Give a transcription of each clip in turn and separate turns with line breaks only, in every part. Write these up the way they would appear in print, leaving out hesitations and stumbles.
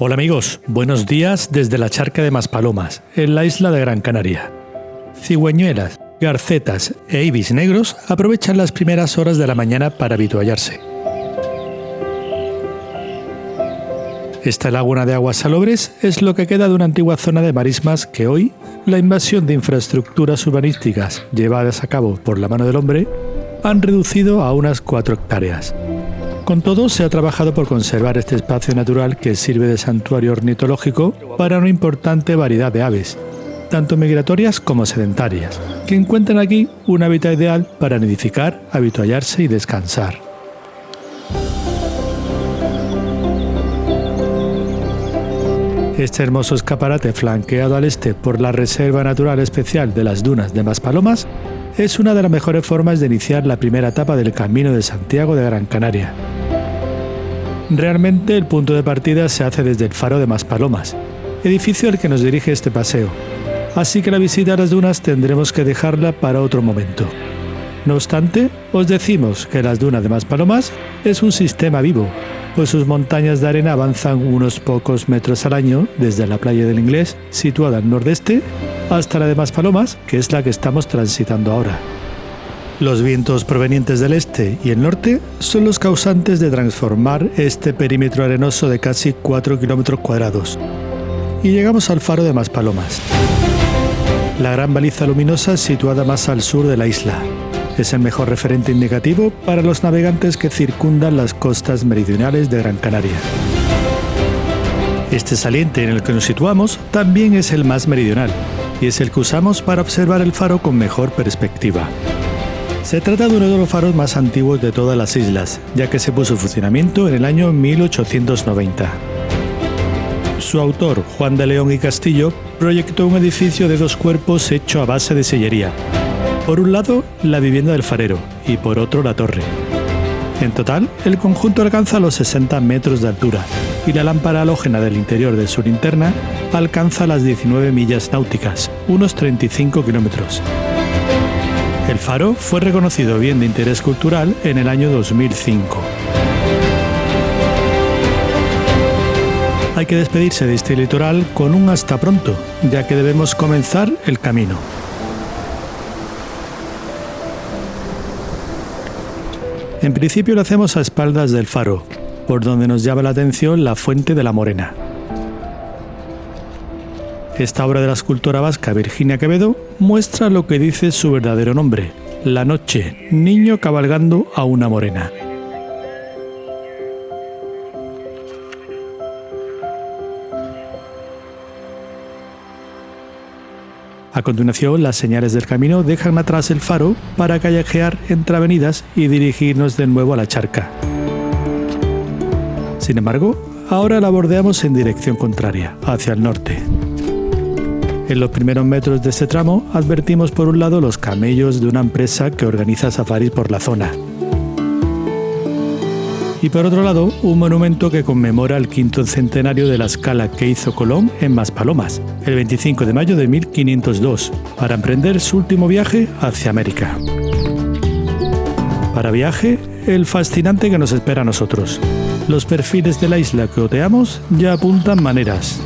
Hola amigos, buenos días desde la charca de Maspalomas, en la isla de Gran Canaria. Cigüeñuelas, garcetas e ibis negros aprovechan las primeras horas de la mañana para avituallarse. Esta laguna de aguas salobres es lo que queda de una antigua zona de marismas que hoy, la invasión de infraestructuras urbanísticas llevadas a cabo por la mano del hombre, han reducido a unas 4 hectáreas. Con todo, se ha trabajado por conservar este espacio natural que sirve de santuario ornitológico para una importante variedad de aves, tanto migratorias como sedentarias, que encuentran aquí un hábitat ideal para nidificar, avituallarse y descansar. Este hermoso escaparate, flanqueado al este por la Reserva Natural Especial de las Dunas de Maspalomas, es una de las mejores formas de iniciar la primera etapa del Camino de Santiago de Gran Canaria. Realmente el punto de partida se hace desde el Faro de Maspalomas, edificio al que nos dirige este paseo, así que la visita a las dunas tendremos que dejarla para otro momento. No obstante, os decimos que las dunas de Maspalomas es un sistema vivo, pues sus montañas de arena avanzan unos pocos metros al año desde la playa del Inglés, situada al nordeste, hasta la de Maspalomas, que es la que estamos transitando ahora. Los vientos provenientes del este y el norte son los causantes de transformar este perímetro arenoso de casi 4 kilómetros cuadrados. Y llegamos al Faro de Maspalomas. La gran baliza luminosa situada más al sur de la isla. Es el mejor referente indicativo para los navegantes que circundan las costas meridionales de Gran Canaria. Este saliente en el que nos situamos también es el más meridional y es el que usamos para observar el faro con mejor perspectiva. Se trata de uno de los faros más antiguos de todas las islas, ya que se puso en funcionamiento en el año 1890. Su autor, Juan de León y Castillo, proyectó un edificio de 2 cuerpos hecho a base de sillería. Por un lado, la vivienda del farero y por otro la torre. En total, el conjunto alcanza los 60 metros de altura y la lámpara halógena del interior de su linterna alcanza las 19 millas náuticas, unos 35 kilómetros. El faro fue reconocido bien de interés cultural en el año 2005. Hay que despedirse de este litoral con un hasta pronto, ya que debemos comenzar el camino. En principio lo hacemos a espaldas del faro, por donde nos llama la atención la Fuente de la Morena. Esta obra de la escultora vasca Virginia Quevedo muestra lo que dice su verdadero nombre: La noche, niño cabalgando a una morena. A continuación, las señales del camino dejan atrás el faro para callejear entre avenidas y dirigirnos de nuevo a la charca. Sin embargo, ahora la bordeamos en dirección contraria, hacia el norte. En los primeros metros de este tramo advertimos por un lado los camellos de una empresa que organiza safaris por la zona. Y por otro lado, un monumento que conmemora el 5º centenario de la escala que hizo Colón en Maspalomas, el 25 de mayo de 1502, para emprender su último viaje hacia América. Para viaje, el fascinante que nos espera a nosotros. Los perfiles de la isla que oteamos ya apuntan maneras.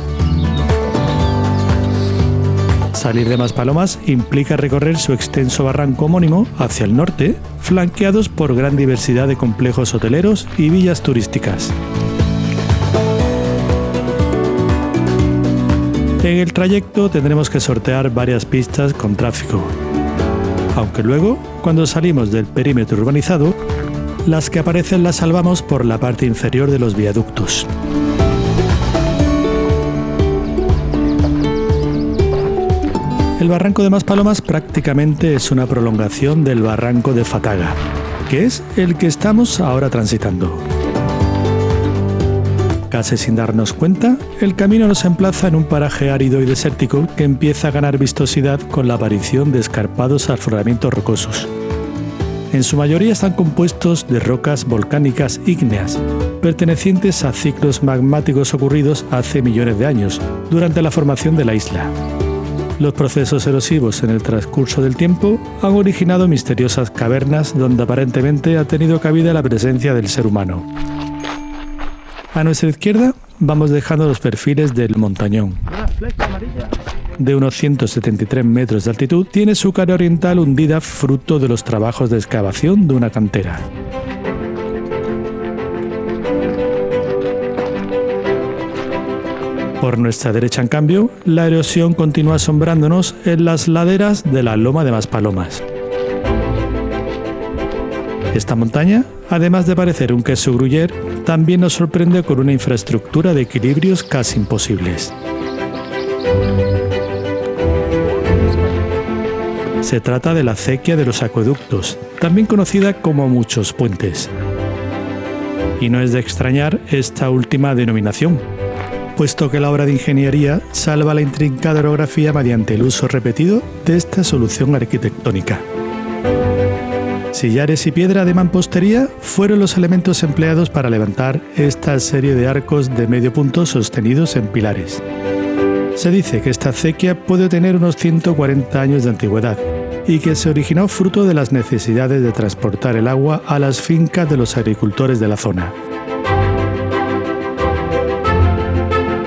Salir de Maspalomas implica recorrer su extenso barranco homónimo hacia el norte, flanqueados por gran diversidad de complejos hoteleros y villas turísticas. En el trayecto tendremos que sortear varias pistas con tráfico, aunque luego, cuando salimos del perímetro urbanizado, las que aparecen las salvamos por la parte inferior de los viaductos. El barranco de Maspalomas prácticamente es una prolongación del barranco de Fataga, que es el que estamos ahora transitando. Casi sin darnos cuenta, el camino nos emplaza en un paraje árido y desértico que empieza a ganar vistosidad con la aparición de escarpados afloramientos rocosos. En su mayoría están compuestos de rocas volcánicas ígneas, pertenecientes a ciclos magmáticos ocurridos hace millones de años, durante la formación de la isla. Los procesos erosivos en el transcurso del tiempo han originado misteriosas cavernas donde aparentemente ha tenido cabida la presencia del ser humano. A nuestra izquierda vamos dejando los perfiles del montañón.
Una flecha amarilla.
De unos 173 metros de altitud, tiene su cara oriental hundida fruto de los trabajos de excavación de una cantera. Por nuestra derecha, en cambio, la erosión continúa asombrándonos en las laderas de la Loma de Maspalomas. Esta montaña, además de parecer un queso gruyère, también nos sorprende con una infraestructura de equilibrios casi imposibles. Se trata de la acequia de los acueductos, también conocida como muchos puentes. Y no es de extrañar esta última denominación, puesto que la obra de ingeniería salva la intrincada orografía mediante el uso repetido de esta solución arquitectónica. Sillares y piedra de mampostería fueron los elementos empleados para levantar esta serie de arcos de medio punto sostenidos en pilares. Se dice que esta acequia puede tener unos 140 años de antigüedad y que se originó fruto de las necesidades de transportar el agua a las fincas de los agricultores de la zona.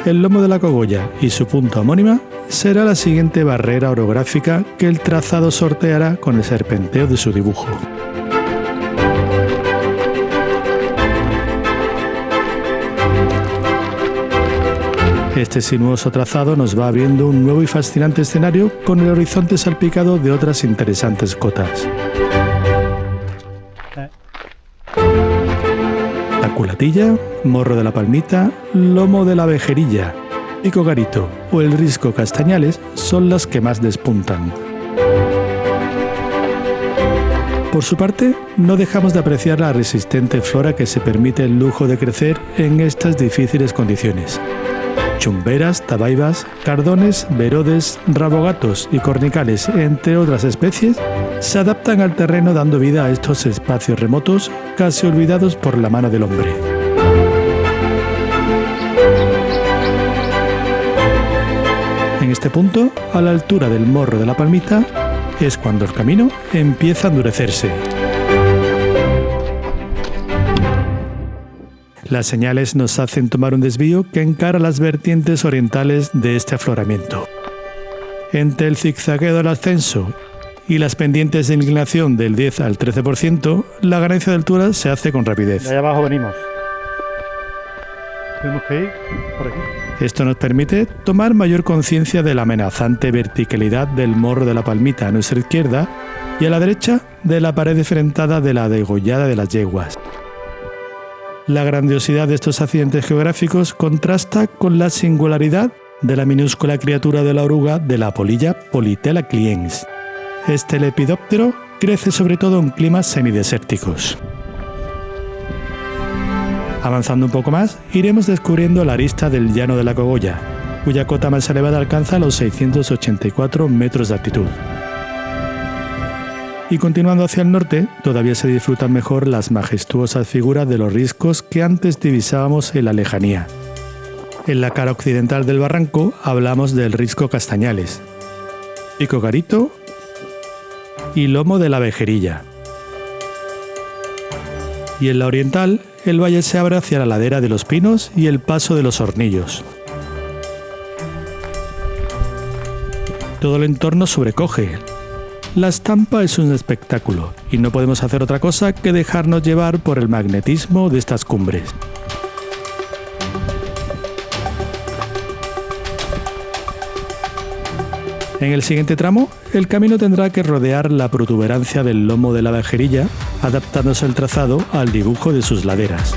El lomo de la Cogolla y su punta homónima será la siguiente barrera orográfica que el trazado sorteará con el serpenteo de su dibujo. Este sinuoso trazado nos va abriendo un nuevo y fascinante escenario con el horizonte salpicado de otras interesantes cotas. La Culatilla, Morro de la Palmita, Lomo de la Vejerilla, Pico Garito o el Risco Castañales son las que más despuntan. Por su parte, no dejamos de apreciar la resistente flora que se permite el lujo de crecer en estas difíciles condiciones. Chumberas, tabaibas, cardones, verodes, rabogatos y cornicales, entre otras especies, se adaptan al terreno dando vida a estos espacios remotos casi olvidados por la mano del hombre. En este punto, a la altura del Morro de la Palmita, es cuando el camino empieza a endurecerse. Las señales nos hacen tomar un desvío que encara las vertientes orientales de este afloramiento. Entre el zigzagueo del ascenso y las pendientes de inclinación del 10 al 13%, la ganancia de altura se hace con rapidez.
De allá abajo venimos. Tenemos que ir por aquí.
Esto nos permite tomar mayor conciencia de la amenazante verticalidad del Morro de la Palmita a nuestra izquierda y a la derecha de la pared enfrentada de la degollada de las Yeguas. La grandiosidad de estos accidentes geográficos contrasta con la singularidad de la minúscula criatura de la oruga de la polilla Politella cliens. Este lepidóptero crece sobre todo en climas semidesérticos. Avanzando un poco más, iremos descubriendo la arista del Llano de la Cogolla, cuya cota más elevada alcanza los 684 metros de altitud. Y continuando hacia el norte, todavía se disfrutan mejor las majestuosas figuras de los riscos que antes divisábamos en la lejanía. En la cara occidental del barranco hablamos del Risco Castañales, Pico Garito y Lomo de la Vejerilla. Y en la oriental, el valle se abre hacia la ladera de los Pinos y el Paso de los Hornillos. Todo el entorno sobrecoge. La estampa es un espectáculo y no podemos hacer otra cosa que dejarnos llevar por el magnetismo de estas cumbres. En el siguiente tramo, el camino tendrá que rodear la protuberancia del Lomo de la Vejerilla, adaptándose el trazado al dibujo de sus laderas.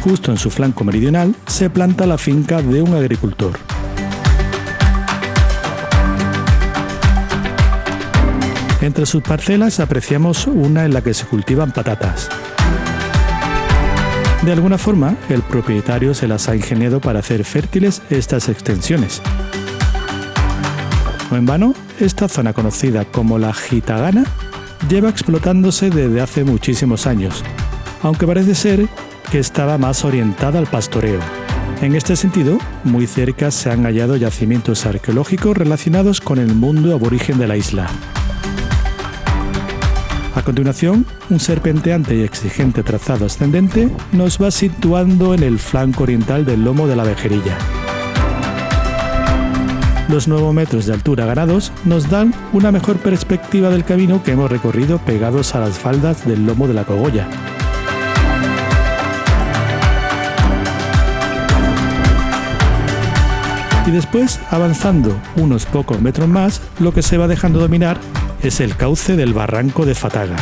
Justo en su flanco meridional se planta la finca de un agricultor. Entre sus parcelas apreciamos una en la que se cultivan patatas. De alguna forma, el propietario se las ha ingeniado para hacer fértiles estas extensiones. No en vano, esta zona conocida como la Gitagana lleva explotándose desde hace muchísimos años, aunque parece ser que estaba más orientada al pastoreo. En este sentido, muy cerca se han hallado yacimientos arqueológicos relacionados con el mundo aborigen de la isla. A continuación, un serpenteante y exigente trazado ascendente nos va situando en el flanco oriental del lomo de la Vejerilla. Los 9 metros de altura ganados nos dan una mejor perspectiva del camino que hemos recorrido pegados a las faldas del lomo de la Cogolla. Y después, avanzando unos pocos metros más, lo que se va dejando dominar es el cauce del barranco de Fataga.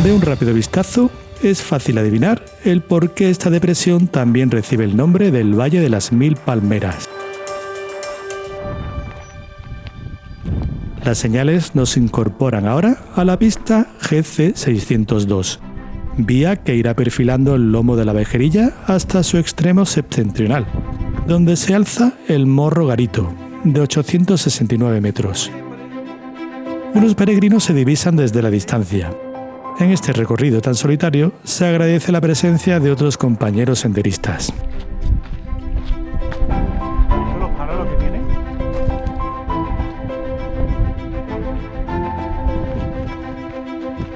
De un rápido vistazo, es fácil adivinar el por qué esta depresión también recibe el nombre del Valle de las Mil Palmeras. Las señales nos incorporan ahora a la pista GC 602, vía que irá perfilando el lomo de la Vejerilla hasta su extremo septentrional, donde se alza el Morro Garito, de 869 metros. Unos peregrinos se divisan desde la distancia. En este recorrido tan solitario se agradece la presencia de otros compañeros senderistas.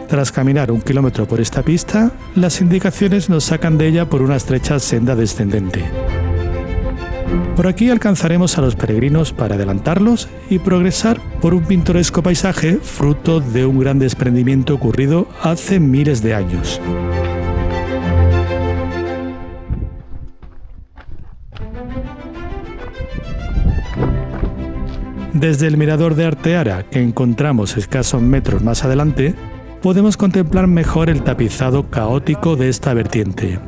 Tras caminar 1 kilómetro por esta pista, las indicaciones nos sacan de ella por una estrecha senda descendente. Por aquí alcanzaremos a los peregrinos para adelantarlos y progresar por un pintoresco paisaje fruto de un gran desprendimiento ocurrido hace miles de años. Desde el mirador de Arteara, que encontramos escasos metros más adelante, podemos contemplar mejor el tapizado caótico de esta vertiente.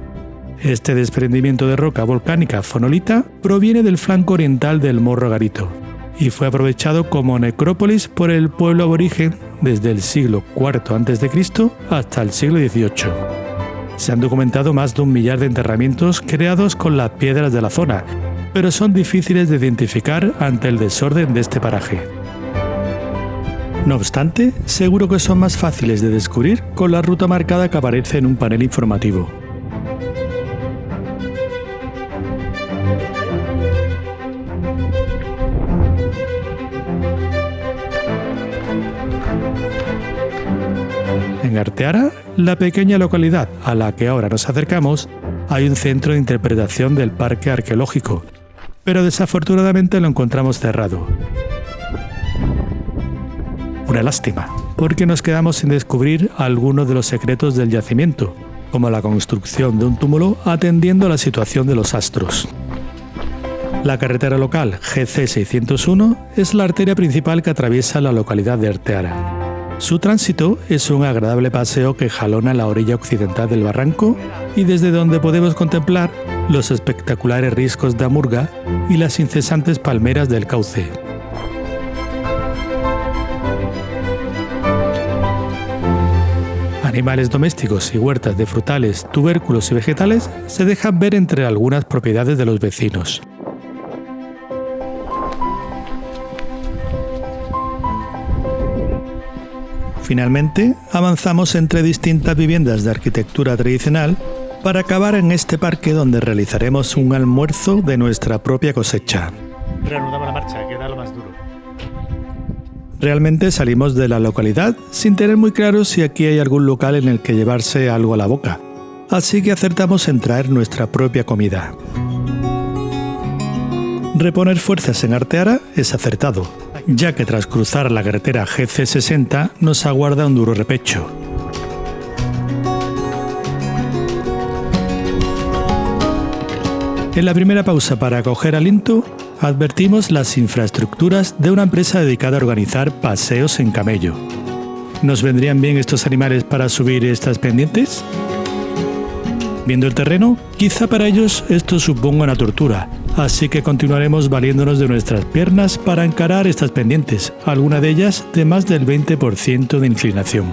Este desprendimiento de roca volcánica fonolita proviene del flanco oriental del Morro Garito y fue aprovechado como necrópolis por el pueblo aborigen desde el siglo IV a.C. hasta el siglo XVIII. Se han documentado más de 1 millar de enterramientos creados con las piedras de la zona, pero son difíciles de identificar ante el desorden de este paraje. No obstante, seguro que son más fáciles de descubrir con la ruta marcada que aparece en un panel informativo. En Arteara, la pequeña localidad a la que ahora nos acercamos, hay un centro de interpretación del parque arqueológico, pero desafortunadamente lo encontramos cerrado. Una lástima, porque nos quedamos sin descubrir algunos de los secretos del yacimiento, como la construcción de un túmulo atendiendo a la situación de los astros. La carretera local GC 601 es la arteria principal que atraviesa la localidad de Arteara. Su tránsito es un agradable paseo que jalona la orilla occidental del barranco y desde donde podemos contemplar los espectaculares riscos de Amurga y las incesantes palmeras del cauce. Animales domésticos y huertas de frutales, tubérculos y vegetales se dejan ver entre algunas propiedades de los vecinos. Finalmente, avanzamos entre distintas viviendas de arquitectura tradicional para acabar en este parque donde realizaremos un almuerzo de nuestra propia cosecha.
Reanudamos la marcha, queda lo más duro.
Realmente salimos de la localidad sin tener muy claro si aquí hay algún local en el que llevarse algo a la boca, así que acertamos en traer nuestra propia comida. Reponer fuerzas en Arteara es acertado, ya que tras cruzar la carretera GC60 nos aguarda un duro repecho. En la primera pausa para coger aliento, advertimos las infraestructuras de una empresa dedicada a organizar paseos en camello. ¿Nos vendrían bien estos animales para subir estas pendientes? Viendo el terreno, quizá para ellos esto suponga una tortura, así que continuaremos valiéndonos de nuestras piernas para encarar estas pendientes, alguna de ellas de más del 20% de inclinación.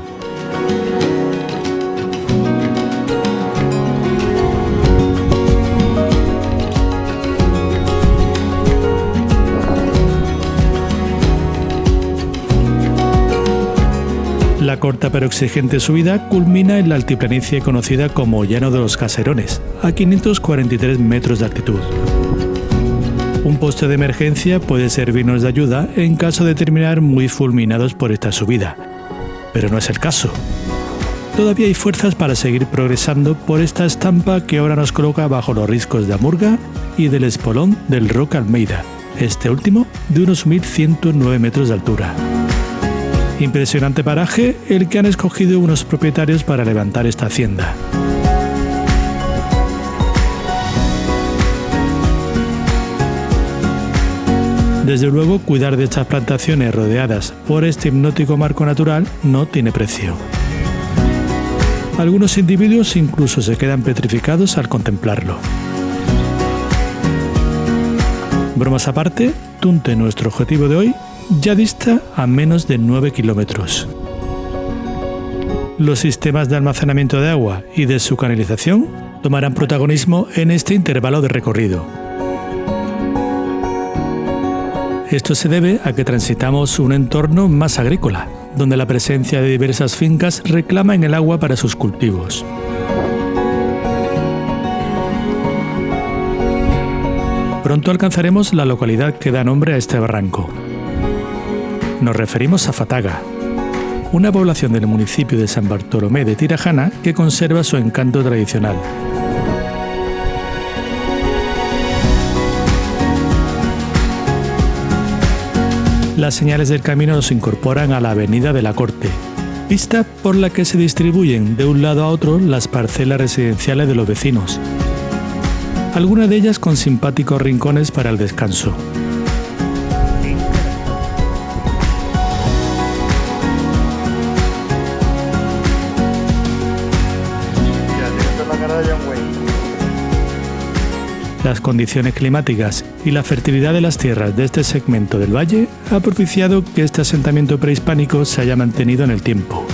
La corta pero exigente subida culmina en la altiplanicie conocida como Llano de los Caserones, a 543 metros de altitud. Un poste de emergencia puede servirnos de ayuda en caso de terminar muy fulminados por esta subida, pero no es el caso. Todavía hay fuerzas para seguir progresando por esta estampa que ahora nos coloca bajo los riscos de Amurga y del espolón del Roca Almeida, este último de unos 1109 metros de altura. Impresionante paraje el que han escogido unos propietarios para levantar esta hacienda. Desde luego, cuidar de estas plantaciones rodeadas por este hipnótico marco natural no tiene precio. Algunos individuos incluso se quedan petrificados al contemplarlo. Bromas aparte, Tunte, nuestro objetivo de hoy, ya dista a menos de 9 kilómetros. Los sistemas de almacenamiento de agua y de su canalización tomarán protagonismo en este intervalo de recorrido. Esto se debe a que transitamos un entorno más agrícola, donde la presencia de diversas fincas reclaman el agua para sus cultivos. Pronto alcanzaremos la localidad que da nombre a este barranco. Nos referimos a Fataga, una población del municipio de San Bartolomé de Tirajana que conserva su encanto tradicional. Las señales del camino nos incorporan a la Avenida de la Corte, pista por la que se distribuyen de un lado a otro las parcelas residenciales de los vecinos, algunas de ellas con simpáticos rincones para el descanso. Las condiciones climáticas y la fertilidad de las tierras de este segmento del valle ha propiciado que este asentamiento prehispánico se haya mantenido en el tiempo.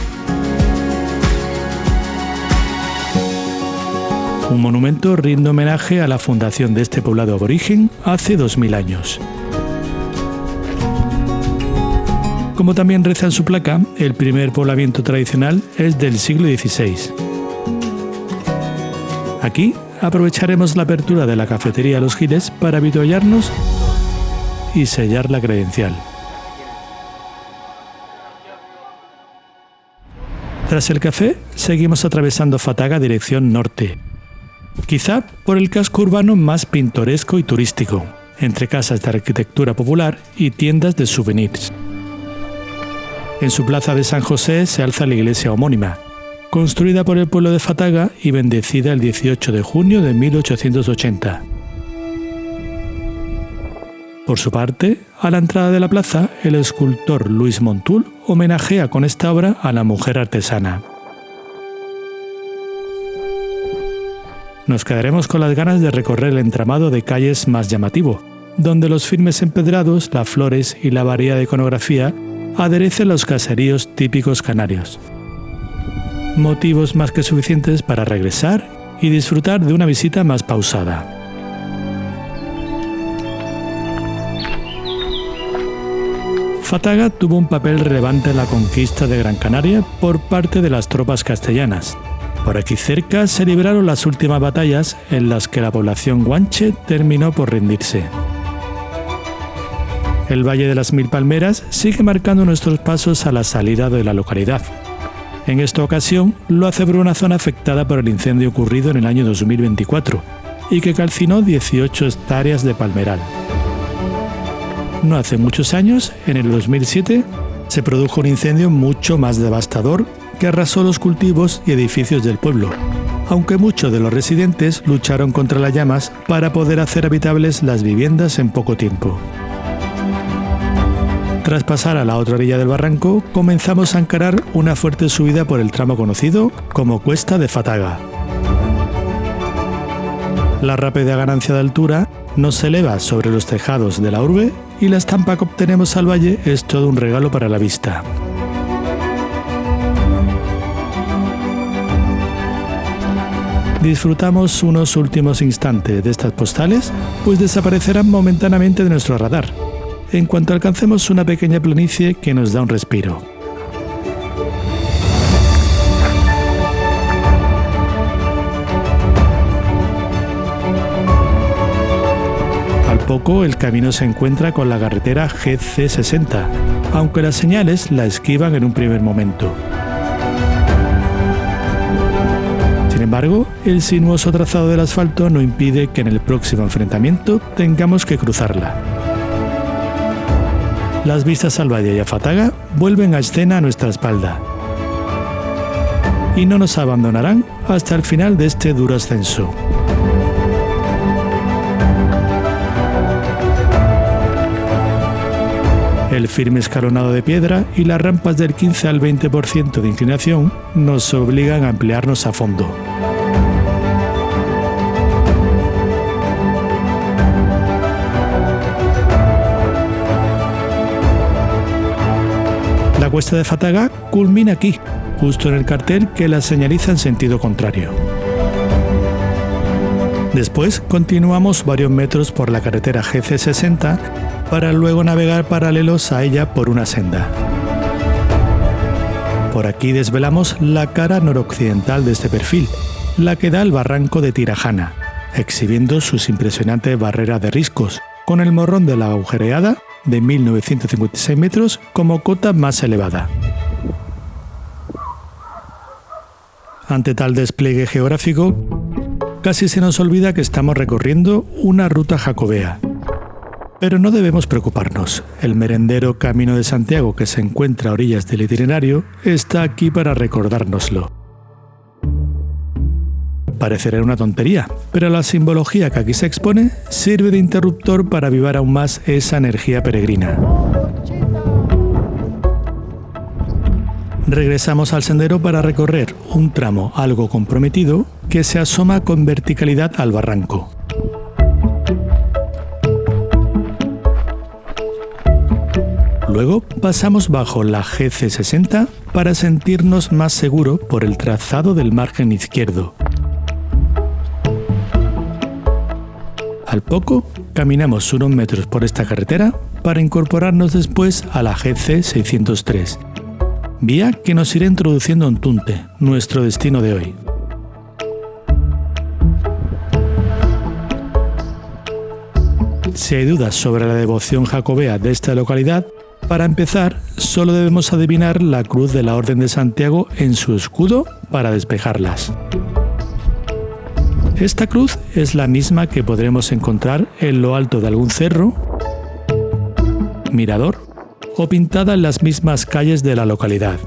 Un monumento rinde homenaje a la fundación de este poblado aborigen hace 2000 años. Como también reza en su placa, el primer poblamiento tradicional es del siglo XVI. Aquí aprovecharemos la apertura de la cafetería Los Giles para avituallarnos y sellar la credencial. Tras el café, seguimos atravesando Fataga dirección norte, quizá por el casco urbano más pintoresco y turístico, entre casas de arquitectura popular y tiendas de souvenirs. En su plaza de San José se alza la iglesia homónima, construida por el pueblo de Fataga y bendecida el 18 de junio de 1880. Por su parte, a la entrada de la plaza, el escultor Luis Montul homenajea con esta obra a la mujer artesana. Nos quedaremos con las ganas de recorrer el entramado de calles más llamativo, donde los firmes empedrados, las flores y la variedad de iconografía aderecen los caseríos típicos canarios. Motivos más que suficientes para regresar y disfrutar de una visita más pausada. Fataga tuvo un papel relevante en la conquista de Gran Canaria por parte de las tropas castellanas. Por aquí cerca se libraron las últimas batallas en las que la población guanche terminó por rendirse. El Valle de las Mil Palmeras sigue marcando nuestros pasos a la salida de la localidad. En esta ocasión lo hace por una zona afectada por el incendio ocurrido en el año 2024 y que calcinó 18 hectáreas de palmeral. No hace muchos años, en el 2007, se produjo un incendio mucho más devastador que arrasó los cultivos y edificios del pueblo, aunque muchos de los residentes lucharon contra las llamas para poder hacer habitables las viviendas en poco tiempo. Tras pasar a la otra orilla del barranco, comenzamos a encarar una fuerte subida por el tramo conocido como Cuesta de Fataga. La rápida ganancia de altura nos eleva sobre los tejados de la urbe y la estampa que obtenemos al valle es todo un regalo para la vista. Disfrutamos unos últimos instantes de estas postales, pues desaparecerán momentáneamente de nuestro radar, en cuanto alcancemos una pequeña planicie que nos da un respiro. poco el camino se encuentra con la carretera GC60, aunque las señales la esquivan en un primer momento. Sin embargo, el sinuoso trazado del asfalto no impide que en el próximo enfrentamiento tengamos que cruzarla. Las vistas al valle y a Fataga vuelven a escena a nuestra espalda y no nos abandonarán hasta el final de este duro ascenso. El firme escalonado de piedra y las rampas del 15 al 20% de inclinación nos obligan a emplearnos a fondo. La cuesta de Fataga culmina aquí, justo en el cartel que la señaliza en sentido contrario. Después continuamos varios metros por la carretera GC60 para luego navegar paralelos a ella por una senda. Por aquí desvelamos la cara noroccidental de este perfil, la que da al barranco de Tirajana, exhibiendo sus impresionantes barreras de riscos, con el morrón de la agujereada de 1956 metros como cota más elevada. Ante tal despliegue geográfico, casi se nos olvida que estamos recorriendo una ruta jacobea. Pero no debemos preocuparnos. El merendero Camino de Santiago, que se encuentra a orillas del itinerario, está aquí para recordárnoslo. Parecerá una tontería, pero la simbología que aquí se expone sirve de interruptor para avivar aún más esa energía peregrina. Regresamos al sendero para recorrer un tramo algo comprometido que se asoma con verticalidad al barranco. Luego pasamos bajo la GC60 para sentirnos más seguros por el trazado del margen izquierdo. Al poco, caminamos unos metros por esta carretera para incorporarnos después a la GC603, vía que nos irá introduciendo en Tunte, nuestro destino de hoy. Si hay dudas sobre la devoción jacobea de esta localidad, para empezar, solo debemos adivinar la cruz de la Orden de Santiago en su escudo para despejarlas. Esta cruz es la misma que podremos encontrar en lo alto de algún cerro, mirador o pintada en las mismas calles de la localidad.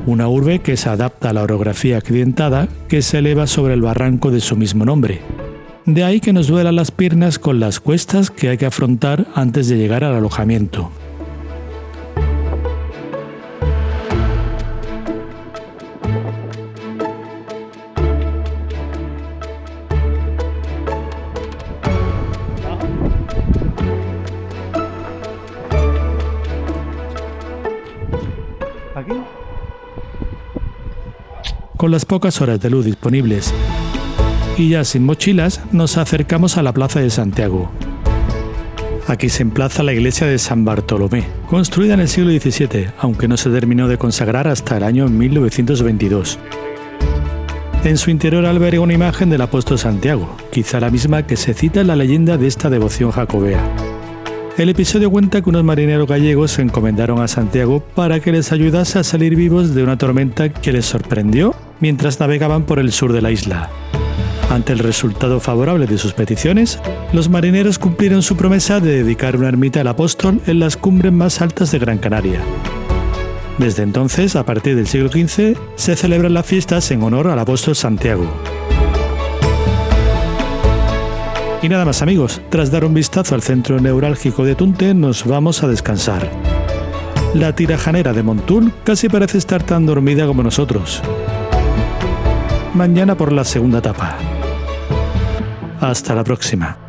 Una urbe que se adapta a la orografía accidentada que se eleva sobre el barranco de su mismo nombre. De ahí que nos duelan las piernas con las cuestas que hay que afrontar antes de llegar al alojamiento.
¿Aquí?
Con las pocas horas de luz disponibles y ya sin mochilas, nos acercamos a la Plaza de Santiago. Aquí se emplaza la iglesia de San Bartolomé, construida en el siglo XVII, aunque no se terminó de consagrar hasta el año 1922. En su interior alberga una imagen del apóstol Santiago, quizá la misma que se cita en la leyenda de esta devoción jacobea. El episodio cuenta que unos marineros gallegos se encomendaron a Santiago para que les ayudase a salir vivos de una tormenta que les sorprendió mientras navegaban por el sur de la isla. Ante el resultado favorable de sus peticiones, los marineros cumplieron su promesa de dedicar una ermita al apóstol en las cumbres más altas de Gran Canaria. Desde entonces, a partir del siglo XV, se celebran las fiestas en honor al apóstol Santiago. Y nada más, amigos, tras dar un vistazo al centro neurálgico de Tunte, nos vamos a descansar. La tirajanera de Montul casi parece estar tan dormida como nosotros. Mañana por la segunda etapa. Hasta la próxima.